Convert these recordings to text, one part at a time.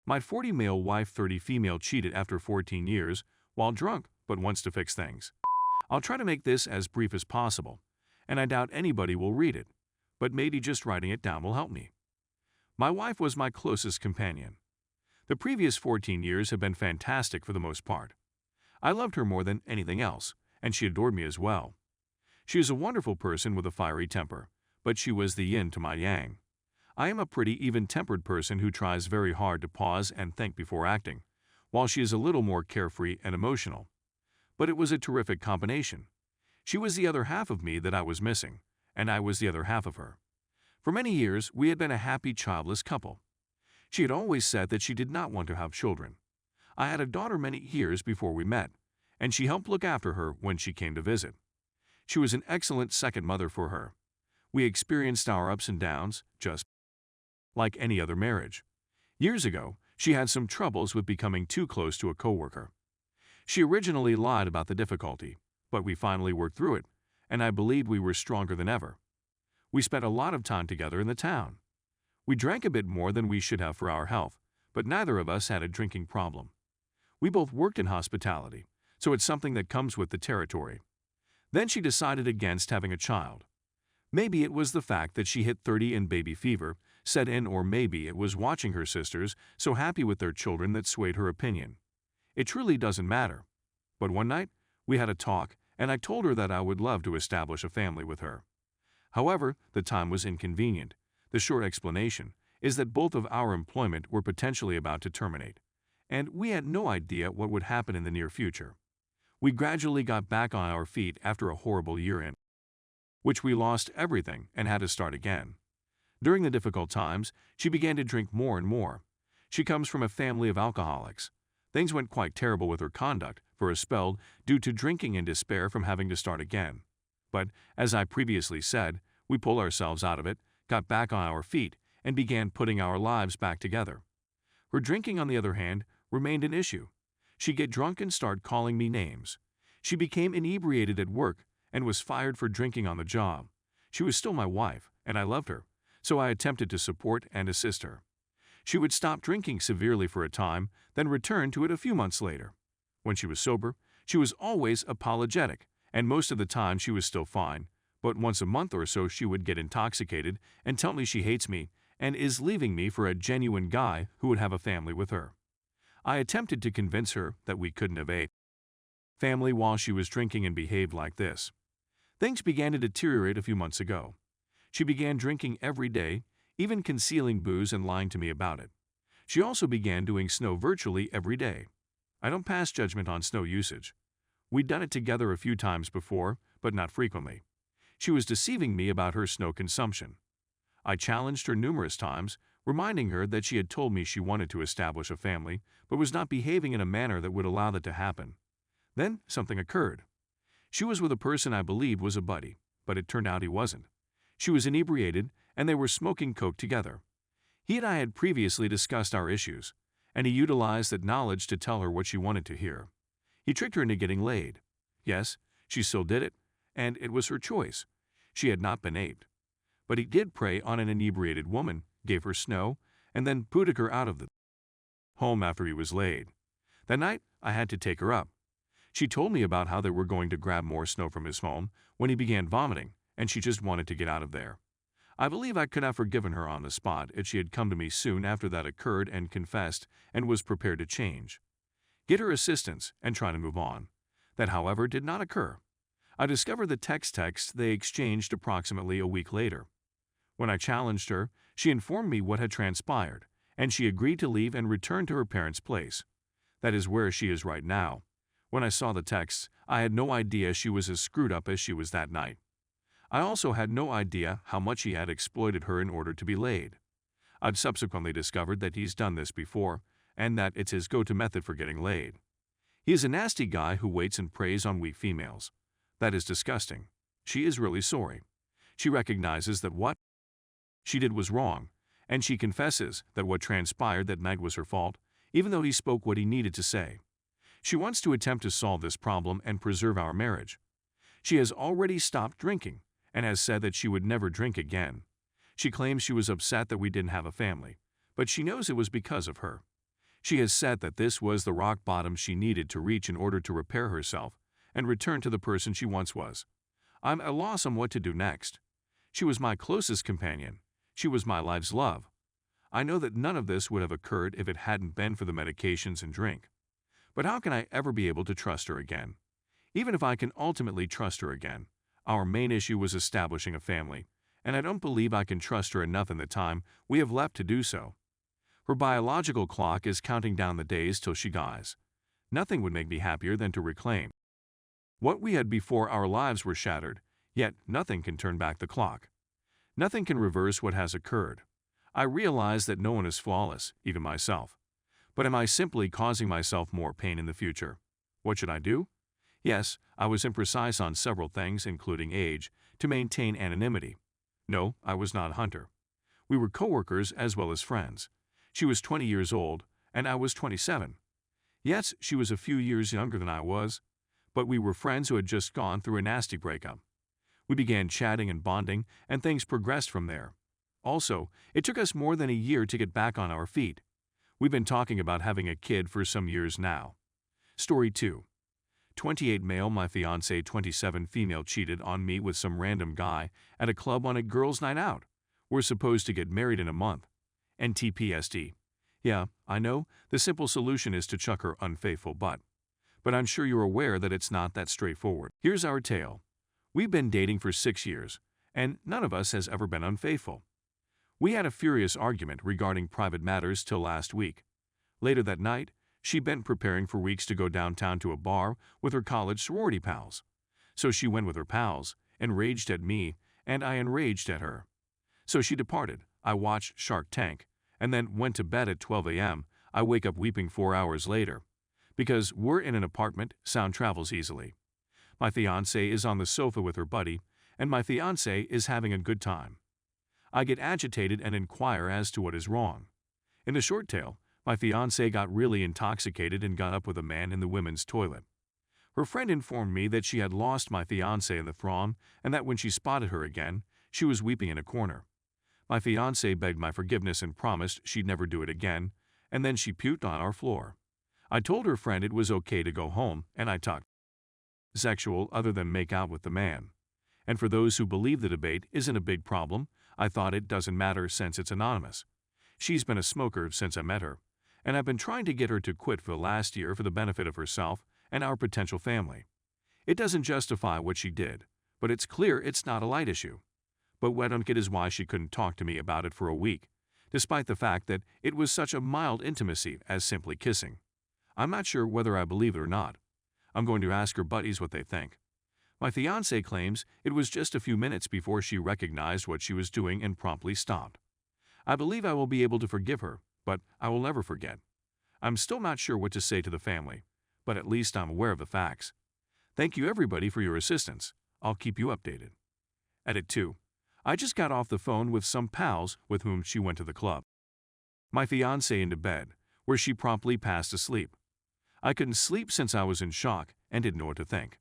My 40 male wife 30 female cheated after 14 years while drunk but wants to fix things. I'll try to make this as brief as possible, and I doubt anybody will read it, but maybe just writing it down will help me. My wife was my closest companion. The previous 14 years have been fantastic for the most part. I loved her more than anything else, and she adored me as well. She is a wonderful person with a fiery temper, but she was the yin to my yang. I am a pretty even-tempered person who tries very hard to pause and think before acting, while she is a little more carefree and emotional. But it was a terrific combination. She was the other half of me that I was missing, and I was the other half of her. For many years, we had been a happy, childless couple. She had always said that she did not want to have children. I had a daughter many years before we met, and she helped look after her when she came to visit. She was an excellent second mother for her. We experienced our ups and downs, just like any other marriage. Years ago, she had some troubles with becoming too close to a coworker. She originally lied about the difficulty, but we finally worked through it, and I believed we were stronger than ever. We spent a lot of time together in the town. We drank a bit more than we should have for our health, but neither of us had a drinking problem. We both worked in hospitality, so it's something that comes with the territory. Then she decided against having a child. Maybe it was the fact that she hit 30 and baby fever set in, or maybe it was watching her sisters so happy with their children that swayed her opinion. It truly doesn't matter. But one night, we had a talk, and I told her that I would love to establish a family with her. However, the time was inconvenient. The short explanation is that both of our employment were potentially about to terminate, and we had no idea what would happen in the near future. We gradually got back on our feet after a horrible year in which we lost everything and had to start again. During the difficult times, she began to drink more and more. She comes from a family of alcoholics. Things went quite terrible with her conduct for a spell due to drinking and despair from having to start again. But, as I previously said, we pulled ourselves out of it, got back on our feet, and began putting our lives back together. Her drinking, on the other hand, remained an issue. She'd get drunk and start calling me names. She became inebriated at work and was fired for drinking on the job. She was still my wife, and I loved her, so I attempted to support and assist her. She would stop drinking severely for a time, then return to it a few months later. When she was sober, she was always apologetic, and most of the time she was still fine, but once a month or so she would get intoxicated and tell me she hates me and is leaving me for a genuine guy who would have a family with her. I attempted to convince her that we couldn't have a family while she was drinking and behaved like this. Things began to deteriorate a few months ago. She began drinking every day, even concealing booze and lying to me about it. She also began doing snow virtually every day. I don't pass judgment on snow usage. We'd done it together a few times before, but not frequently. She was deceiving me about her snow consumption. I challenged her numerous times, reminding her that she had told me she wanted to establish a family, but was not behaving in a manner that would allow that to happen. Then something occurred. She was with a person I believed was a buddy, but it turned out he wasn't. She was inebriated, and they were smoking coke together. He and I had previously discussed our issues, and he utilized that knowledge to tell her what she wanted to hear. He tricked her into getting laid. Yes, she still did it, and it was her choice. She had not been aped. But he did prey on an inebriated woman, gave her snow, and then booted her out of the home after he was laid. That night, I had to take her up. She told me about how they were going to grab more snow from his home when he began vomiting, and she just wanted to get out of there. I believe I could have forgiven her on the spot if she had come to me soon after that occurred and confessed and was prepared to change. Get her assistance and try to move on. That, however, did not occur. I discovered the text they exchanged approximately a week later. When I challenged her, she informed me what had transpired, and she agreed to leave and return to her parents' place. That is where she is right now. When I saw the texts, I had no idea she was as screwed up as she was that night. I also had no idea how much he had exploited her in order to be laid. I'd subsequently discovered that he's done this before, and that it's his go-to method for getting laid. He is a nasty guy who waits and preys on weak females. That is disgusting. She is really sorry. She recognizes that what she did was wrong, and she confesses that what transpired that night was her fault, even though he spoke what he needed to say. She wants to attempt to solve this problem and preserve our marriage. She has already stopped drinking and has said that she would never drink again. She claims she was upset that we didn't have a family, but she knows it was because of her. She has said that this was the rock bottom she needed to reach in order to repair herself and return to the person she once was. I'm at a loss on what to do next. She was my closest companion. She was my life's love. I know that none of this would have occurred if it hadn't been for the medications and drink. But how can I ever be able to trust her again? Even if I can ultimately trust her again, our main issue was establishing a family, and I don't believe I can trust her enough in the time we have left to do so. Her biological clock is counting down the days till she dies. Nothing would make me happier than to reclaim what we had before our lives were shattered, yet nothing can turn back the clock. Nothing can reverse what has occurred. I realize that no one is flawless, even myself. But am I simply causing myself more pain in the future? What should I do? Yes, I was imprecise on several things, including age, to maintain anonymity. No, I was not Hunter. We were coworkers as well as friends. She was 20 years old, and I was 27. Yes, she was a few years younger than I was, but we were friends who had just gone through a nasty breakup. We began chatting and bonding, and things progressed from there. Also, it took us more than a year to get back on our feet. We've been talking about having a kid for some years now. Story 2. 28 male, my fiance 27 female cheated on me with some random guy at a club on a girls' night out. We're supposed to get married in a month. NTPSD. Yeah, I know, the simple solution is to chuck her unfaithful butt. But I'm sure you're aware that it's not that straightforward. Here's our tale. We've been dating for 6 years, and none of us has ever been unfaithful. We had a furious argument regarding private matters till last week. Later that night, she'd been preparing for weeks to go downtown to a bar with her college sorority pals. So she went with her pals, enraged at me, and I enraged at her. So she departed. I watched Shark Tank, and then went to bed at 12 a.m. I wake up weeping 4 hours later. Because we're in an apartment, sound travels easily. My fiancé is on the sofa with her buddy, and my fiancé is having a good time. I get agitated and inquire as to what is wrong. In the short tale, my fiancé got really intoxicated and got up with a man in the women's toilet. Her friend informed me that she had lost my fiancé in the throng and that when she spotted her again, she was weeping in a corner. My fiancé begged my forgiveness and promised she'd never do it again, and then she puked on our floor. I told her friend it was okay to go home, and I talked sexual other than make out with the man. And for those who believe the debate isn't a big problem, I thought it doesn't matter since it's anonymous. She's been a smoker since I met her, and I've been trying to get her to quit for the last year for the benefit of herself and our potential family. It doesn't justify what she did, but it's clear it's not a light issue. But what I don't get is why she couldn't talk to me about it for a week, despite the fact that it was such a mild intimacy as simply kissing. I'm not sure whether I believe it or not. I'm going to ask her buddies what they think. My fiancé claims it was just a few minutes before she recognized what she was doing and promptly stopped. I believe I will be able to forgive her, but I will never forget. I'm still not sure what to say to the family, but at least I'm aware of the facts. Thank you everybody for your assistance. I'll keep you updated. Edit 2. I just got off the phone with some pals with whom she went to the club. My fiancé into bed, where she promptly passed asleep. I couldn't sleep since I was in shock and didn't know what to think.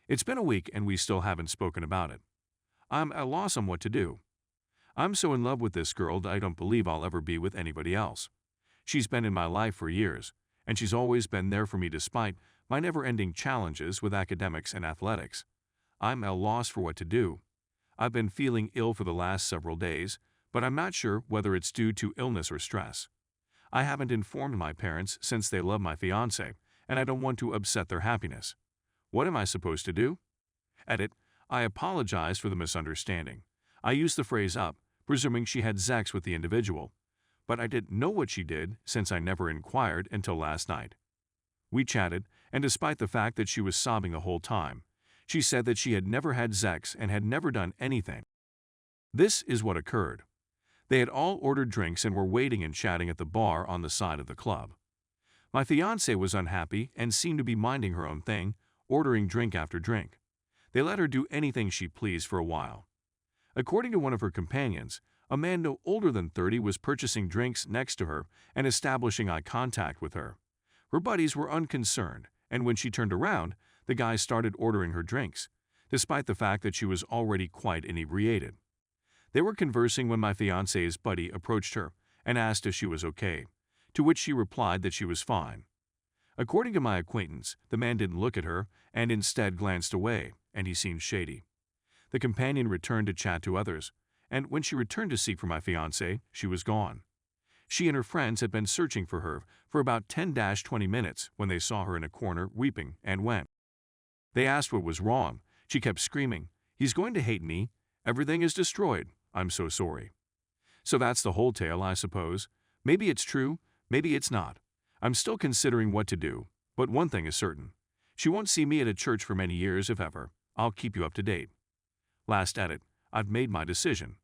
It's been a week and we still haven't spoken about it. I'm at a loss on what to do. I'm so in love with this girl that I don't believe I'll ever be with anybody else. She's been in my life for years, and she's always been there for me despite my never-ending challenges with academics and athletics. I'm at a loss for what to do. I've been feeling ill for the last several days, but I'm not sure whether it's due to illness or stress. I haven't informed my parents since they love my fiancé, and I don't want to upset their happiness. What am I supposed to do? Edit. I apologize for the misunderstanding. I used the phrase up, presuming she had sex with the individual, but I didn't know what she did since I never inquired until last night. We chatted, and despite the fact that she was sobbing the whole time, she said that she had never had sex and had never done anything. This is what occurred. They had all ordered drinks and were waiting and chatting at the bar on the side of the club. My fiancé was unhappy and seemed to be minding her own thing, ordering drink after drink. They let her do anything she pleased for a while. According to one of her companions, a man no older than 30 was purchasing drinks next to her and establishing eye contact with her. Her buddies were unconcerned, and when she turned around, the guy started ordering her drinks, despite the fact that she was already quite inebriated. They were conversing when my fiancé's buddy approached her and asked if she was okay, to which she replied that she was fine. According to my acquaintance, the man didn't look at her and instead glanced away, and he seemed shady. The companion returned to chat to others, and when she returned to seek for my fiancé, she was gone. She and her friends had been searching for her for about 10-20 minutes when they saw her in a corner weeping and went. They asked what was wrong. She kept screaming, "He's going to hate me. Everything is destroyed. I'm so sorry." So that's the whole tale, I suppose. Maybe it's true, maybe it's not. I'm still considering what to do, but one thing is certain. She won't see me at a church for many years, if ever. I'll keep you up to date. Last edit. I've made my decision.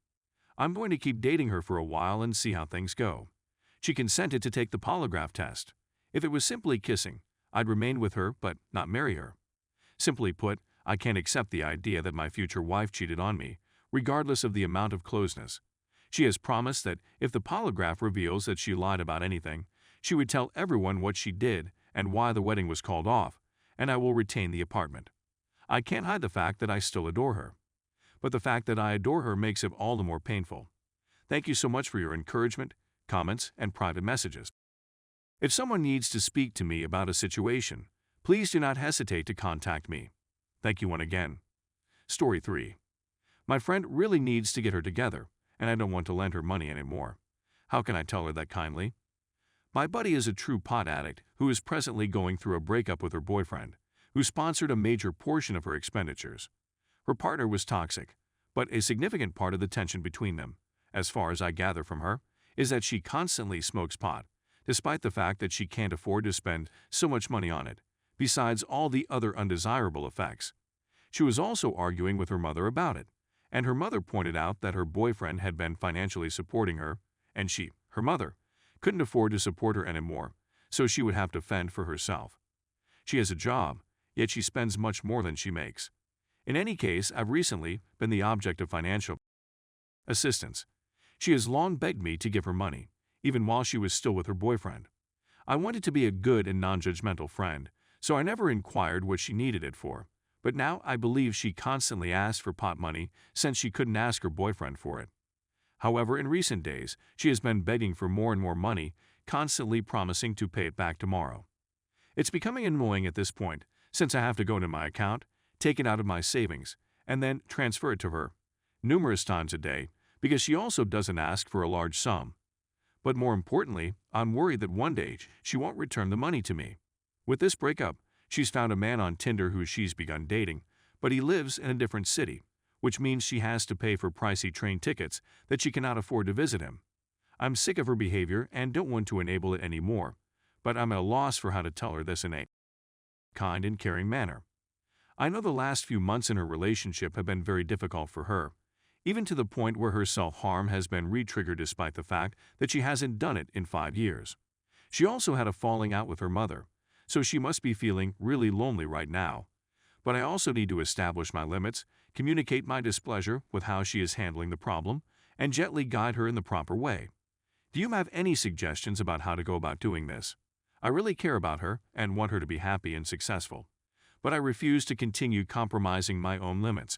I'm going to keep dating her for a while and see how things go. She consented to take the polygraph test. If it was simply kissing, I'd remain with her but not marry her. Simply put, I can't accept the idea that my future wife cheated on me, regardless of the amount of closeness. She has promised that if the polygraph reveals that she lied about anything, she would tell everyone what she did and why the wedding was called off, and I will retain the apartment. I can't hide the fact that I still adore her. But the fact that I adore her makes it all the more painful. Thank you so much for your encouragement, comments, and private messages. If someone needs to speak to me about a situation, please do not hesitate to contact me. Thank you once again. Story 3. My friend really needs to get her together, and I don't want to lend her money anymore. How can I tell her that kindly? My buddy is a true pot addict who is presently going through a breakup with her boyfriend, who sponsored a major portion of her expenditures. Her partner was toxic, but a significant part of the tension between them, as far as I gather from her, is that she constantly smokes pot, despite the fact that she can't afford to spend so much money on it, besides all the other undesirable effects. She was also arguing with her mother about it, and her mother pointed out that her boyfriend had been financially supporting her, and she, her mother, couldn't afford to support her anymore, so she would have to fend for herself. She has a job, yet she spends much more than she makes. In any case, I've recently been the object of financial assistance. She has long begged me to give her money, even while she was still with her boyfriend. I wanted to be a good and non-judgmental friend, so I never inquired what she needed it for. But now I believe she constantly asked for pot money since she couldn't ask her boyfriend for it. However, in recent days, she has been begging for more and more money, constantly promising to pay it back tomorrow. It's becoming annoying at this point, since I have to go into my account, take it out of my savings, and then transfer it to her, numerous times a day, because she also doesn't ask for a large sum. But more importantly, I'm worried that one day she won't return the money to me. With this breakup, she's found a man on Tinder who she's begun dating, but he lives in a different city, which means she has to pay for pricey train tickets that she cannot afford to visit him. I'm sick of her behavior and don't want to enable it anymore, but I'm at a loss for how to tell her this in a kind and caring manner. I know the last few months in her relationship have been very difficult for her, even to the point where her self-harm has been re-triggered despite the fact that she hasn't done it in 5 years. She also had a falling out with her mother, so she must be feeling really lonely right now. But I also need to establish my limits, communicate my displeasure with how she is handling the problem, and gently guide her in the proper way. Do you have any suggestions about how to go about doing this? I really care about her and want her to be happy and successful, but I refuse to continue compromising my own limits.